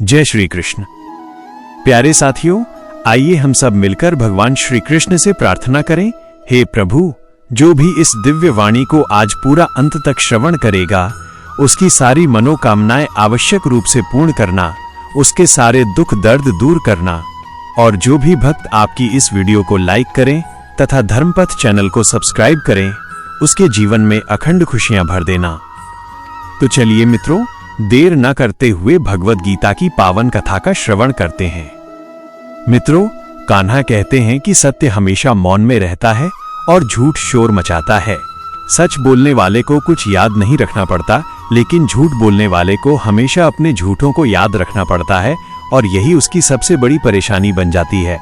जय श्री कृष्ण। प्यारे साथियों, आइए हम सब मिलकर भगवान श्री कृष्ण से प्रार्थना करें। हे प्रभु, जो भी इस दिव्य वाणी को आज पूरा अंत तक श्रवण करेगा, उसकी सारी मनोकामनाएं आवश्यक रूप से पूर्ण करना, उसके सारे दुख दर्द दूर करना। और जो भी भक्त आपकी इस वीडियो को लाइक करें तथा धर्मपथ चैनल को सब्सक्राइब करें, उसके जीवन में अखंड खुशियां भर देना। तो चलिए मित्रों, देर न करते हुए भगवद गीता की पावन कथा का श्रवण करते हैं। मित्रों, कान्हा कहते हैं कि सत्य हमेशा मौन में रहता है और झूठ शोर मचाता है। सच बोलने वाले को कुछ याद नहीं रखना पड़ता, लेकिन झूठ बोलने वाले को हमेशा अपने झूठों को याद रखना पड़ता है और यही उसकी सबसे बड़ी परेशानी बन जाती है।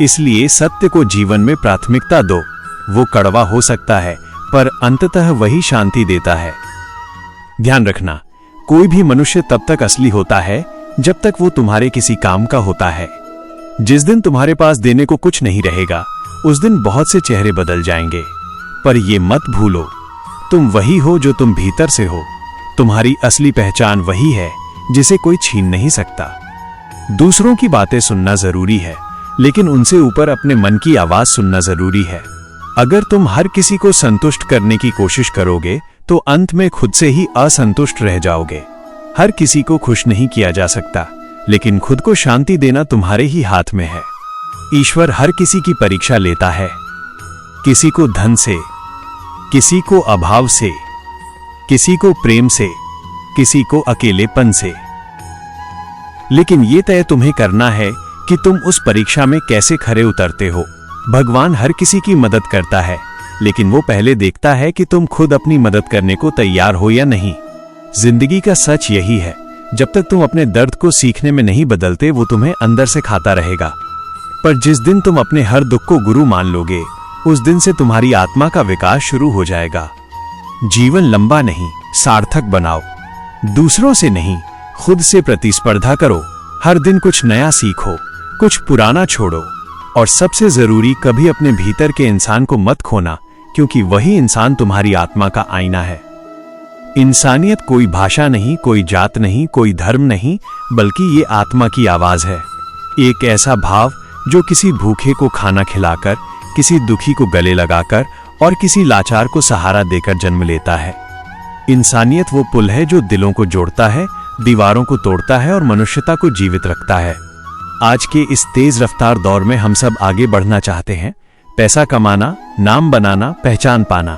इसलिए सत्य को जीवन में प्राथमिकता दो। वो कड़वा हो सकता है, पर अंततः वही शांति देता है। ध्यान रखना, कोई भी मनुष्य तब तक असली होता है जब तक वो तुम्हारे किसी काम का होता है। जिस दिन तुम्हारे पास देने को कुछ नहीं रहेगा, उस दिन बहुत से चेहरे बदल जाएंगे। पर ये मत भूलो, तुम वही हो जो तुम भीतर से हो। तुम्हारी असली पहचान वही है जिसे कोई छीन नहीं सकता। दूसरों की बातें सुनना जरूरी है, लेकिन उनसे ऊपर अपने मन की आवाज सुनना जरूरी है। अगर तुम हर किसी को संतुष्ट करने की कोशिश करोगे तो अंत में खुद से ही असंतुष्ट रह जाओगे। हर किसी को खुश नहीं किया जा सकता, लेकिन खुद को शांति देना तुम्हारे ही हाथ में है। ईश्वर हर किसी की परीक्षा लेता है, किसी को धन से, किसी को अभाव से, किसी को प्रेम से, किसी को अकेलेपन से। लेकिन ये तय तुम्हें करना है कि तुम उस परीक्षा में कैसे खरे उतरते हो। भगवान हर किसी की मदद करता है, लेकिन वो पहले देखता है कि तुम खुद अपनी मदद करने को तैयार हो या नहीं। जिंदगी का सच यही है, जब तक तुम अपने दर्द को सीखने में नहीं बदलते, वो तुम्हें अंदर से खाता रहेगा। पर जिस दिन तुम अपने हर दुख को गुरु मान लोगे, उस दिन से तुम्हारी आत्मा का विकास शुरू हो जाएगा। जीवन लंबा नहीं, सार्थक बनाओ। दूसरों से नहीं, खुद से प्रतिस्पर्धा करो। हर दिन कुछ नया सीखो, कुछ पुराना छोड़ो। और सबसे जरूरी, कभी अपने भीतर के इंसान को मत खोना, क्योंकि वही इंसान तुम्हारी आत्मा का आईना है। इंसानियत कोई भाषा नहीं, कोई जात नहीं, कोई धर्म नहीं, बल्कि ये आत्मा की आवाज है। एक ऐसा भाव जो किसी भूखे को खाना खिलाकर, किसी दुखी को गले लगाकर और किसी लाचार को सहारा देकर जन्म लेता है। इंसानियत वो पुल है जो दिलों को जोड़ता है, दीवारों को तोड़ता है और मनुष्यता को जीवित रखता है। आज के इस तेज रफ्तार दौर में हम सब आगे बढ़ना चाहते हैं, पैसा कमाना, नाम बनाना, पहचान पाना।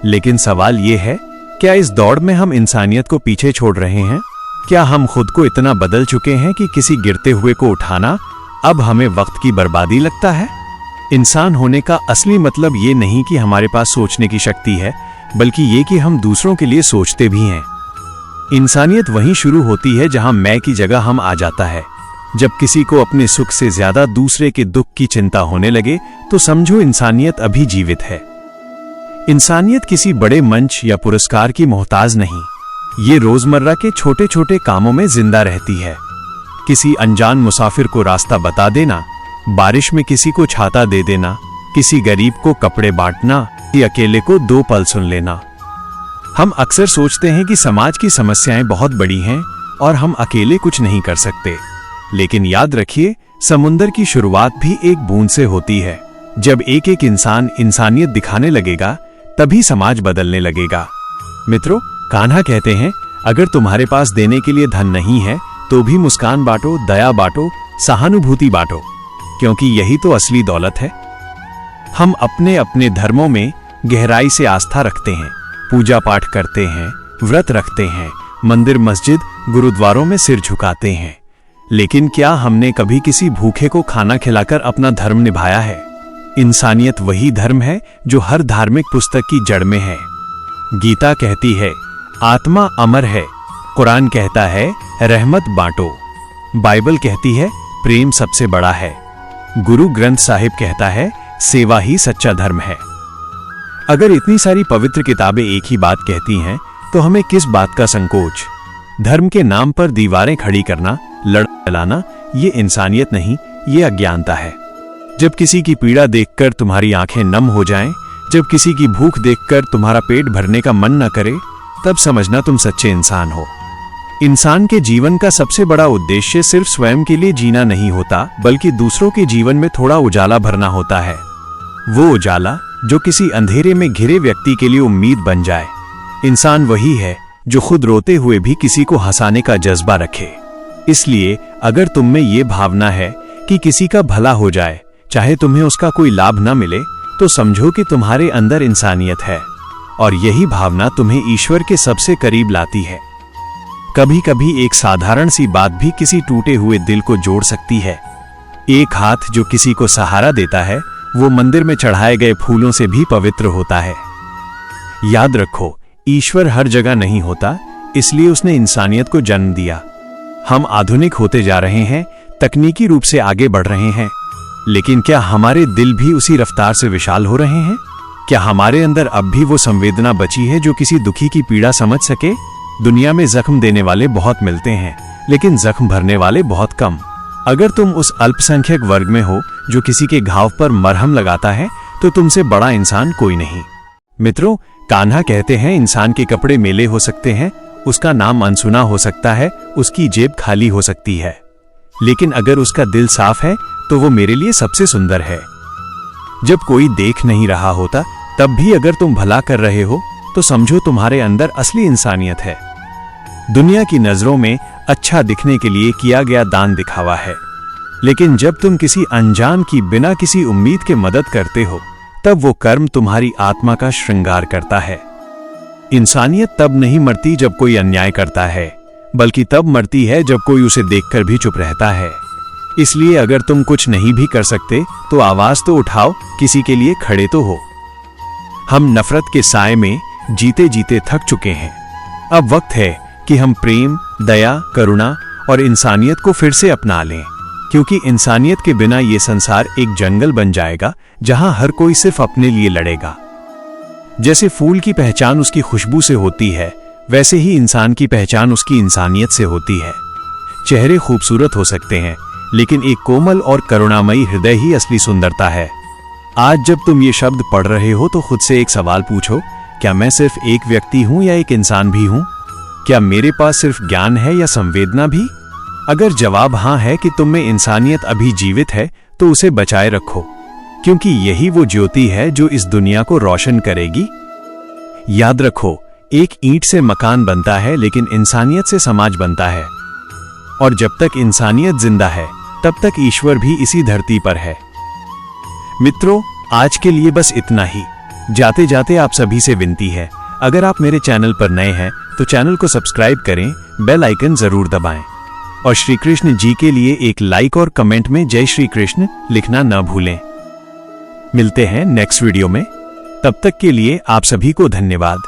लेकिन सवाल ये है, क्या इस दौड़ में हम इंसानियत को पीछे छोड़ रहे हैं? क्या हम खुद को इतना बदल चुके हैं कि किसी गिरते हुए को उठाना अब हमें वक्त की बर्बादी लगता है? इंसान होने का असली मतलब ये नहीं कि हमारे पास सोचने की शक्ति है, बल्कि ये कि हम दूसरों के लिए सोचते भी हैं। इंसानियत वहीं शुरू होती है जहां मैं की जगह हम आ जाता है। जब किसी को अपने सुख से ज्यादा दूसरे के दुख की चिंता होने लगे, तो समझो इंसानियत अभी जीवित है। इंसानियत किसी बड़े मंच या पुरस्कार की मोहताज नहीं, ये रोजमर्रा के छोटे छोटे कामों में जिंदा रहती है। किसी अनजान मुसाफिर को रास्ता बता देना, बारिश में किसी को छाता दे देना, किसी गरीब को कपड़े बांटना, या अकेले को 2 पल सुन लेना। हम अक्सर सोचते हैं कि समाज की समस्याएं बहुत बड़ी हैं और हम अकेले कुछ नहीं कर सकते। लेकिन याद रखिए, समुंदर की शुरुआत भी एक बूंद से होती है। जब एक एक इंसान इंसानियत दिखाने लगेगा, तभी समाज बदलने लगेगा। मित्रों, कान्हा कहते हैं, अगर तुम्हारे पास देने के लिए धन नहीं है, तो भी मुस्कान बांटो, दया बांटो, सहानुभूति बांटो, क्योंकि यही तो असली दौलत है। हम अपने अपने धर्मों में गहराई से आस्था रखते हैं, पूजा पाठ करते हैं, व्रत रखते हैं, मंदिर मस्जिद गुरुद्वारों में सिर झुकाते हैं। लेकिन क्या हमने कभी किसी भूखे को खाना खिलाकर अपना धर्म निभाया है? इंसानियत वही धर्म है जो हर धार्मिक पुस्तक की जड़ में है। गीता कहती है, आत्मा अमर है। कुरान कहता है, रहमत बांटो। बाइबल कहती है, प्रेम सबसे बड़ा है। गुरु ग्रंथ साहिब कहता है, सेवा ही सच्चा धर्म है। अगर इतनी सारी पवित्र किताबें एक ही बात कहती हैं, तो हमें किस बात का संकोच? धर्म के नाम पर दीवारें खड़ी करना, लड़ाई चलाना, ये इंसानियत नहीं, ये अज्ञानता है। जब किसी की पीड़ा देखकर तुम्हारी आंखें नम हो जाएं, जब किसी की भूख देखकर तुम्हारा पेट भरने का मन न करे, तब समझना तुम सच्चे इंसान हो। इंसान के जीवन का सबसे बड़ा उद्देश्य सिर्फ स्वयं के लिए जीना नहीं होता, बल्कि दूसरों के जीवन में थोड़ा उजाला भरना होता है। वो उजाला जो किसी अंधेरे में घिरे व्यक्ति के लिए उम्मीद बन जाए। इंसान वही है जो खुद रोते हुए भी किसी को हंसाने का जज्बा रखे। इसलिए अगर तुम में ये भावना है कि किसी का भला हो जाए, चाहे तुम्हें उसका कोई लाभ न मिले, तो समझो कि तुम्हारे अंदर इंसानियत है, और यही भावना तुम्हें ईश्वर के सबसे करीब लाती है। कभी कभी एक साधारण सी बात भी किसी टूटे हुए दिल को जोड़ सकती है। एक हाथ जो किसी को सहारा देता है, वो मंदिर में चढ़ाए गए फूलों से भी पवित्र होता है। याद रखो, ईश्वर हर जगह नहीं होता, इसलिए उसने इंसानियत को जन्म दिया। हम आधुनिक होते जा रहे हैं, तकनीकी रूप से आगे बढ़ रहे हैं, लेकिन क्या हमारे दिल भी उसी रफ्तार से विशाल हो रहे हैं? क्या हमारे अंदर अब भी वो संवेदना बची है जो किसी दुखी की पीड़ा समझ सके? दुनिया में जख्म देने वाले बहुत मिलते हैं, लेकिन जख्म भरने वाले बहुत कम। अगर तुम उस अल्पसंख्यक वर्ग में हो जो किसी के घाव पर मरहम लगाता है, तो तुमसे बड़ा इंसान कोई नहीं। मित्रों, कान्हा कहते हैं, इंसान के कपड़े मेले हो सकते हैं, उसका नाम अनसुना हो सकता है, उसकी जेब खाली हो सकती है, लेकिन अगर उसका दिल साफ है तो वो मेरे लिए सबसे सुंदर है। जब कोई देख नहीं रहा होता, तब भी अगर तुम भला कर रहे हो, तो समझो तुम्हारे अंदर असली इंसानियत है। दुनिया की नजरों में अच्छा दिखने के लिए किया गया दान दिखावा है, लेकिन जब तुम किसी अनजान की बिना किसी उम्मीद के मदद करते हो, तब वो कर्म तुम्हारी आत्मा का श्रृंगार करता है। इंसानियत तब नहीं मरती जब कोई अन्याय करता है, बल्कि तब मरती है जब कोई उसे देखकर भी चुप रहता है। इसलिए अगर तुम कुछ नहीं भी कर सकते, तो आवाज तो उठाओ, किसी के लिए खड़े तो हो। हम नफरत के साए में जीते जीते थक चुके हैं। अब वक्त है कि हम प्रेम, दया, करुणा और इंसानियत को फिर से अपना लें, क्योंकि इंसानियत के बिना ये संसार एक जंगल बन जाएगा जहां हर कोई सिर्फ अपने लिए लड़ेगा। जैसे फूल की पहचान उसकी खुशबू से होती है, वैसे ही इंसान की पहचान उसकी इंसानियत से होती है। चेहरे खूबसूरत हो सकते हैं, लेकिन एक कोमल और करुणामयी हृदय ही असली सुंदरता है। आज जब तुम ये शब्द पढ़ रहे हो, तो खुद से एक सवाल पूछो, क्या मैं सिर्फ एक व्यक्ति हूं या एक इंसान भी हूं? क्या मेरे पास सिर्फ ज्ञान है या संवेदना भी? अगर जवाब हां है कि तुम में इंसानियत अभी जीवित है, तो उसे बचाए रखो, क्योंकि यही वो ज्योति है जो इस दुनिया को रोशन करेगी। याद रखो, एक ईंट से मकान बनता है, लेकिन इंसानियत से समाज बनता है। और जब तक इंसानियत जिंदा है, तब तक ईश्वर भी इसी धरती पर है। मित्रों, आज के लिए बस इतना ही। जाते जाते आप सभी से विनती है, अगर आप मेरे चैनल पर नए हैं तो चैनल को सब्सक्राइब करें, बेल आइकन जरूर दबाएं, और श्री कृष्ण जी के लिए एक लाइक और कमेंट में जय श्री कृष्ण लिखना न भूलें। मिलते हैं नेक्स्ट वीडियो में, तब तक के लिए आप सभी को धन्यवाद।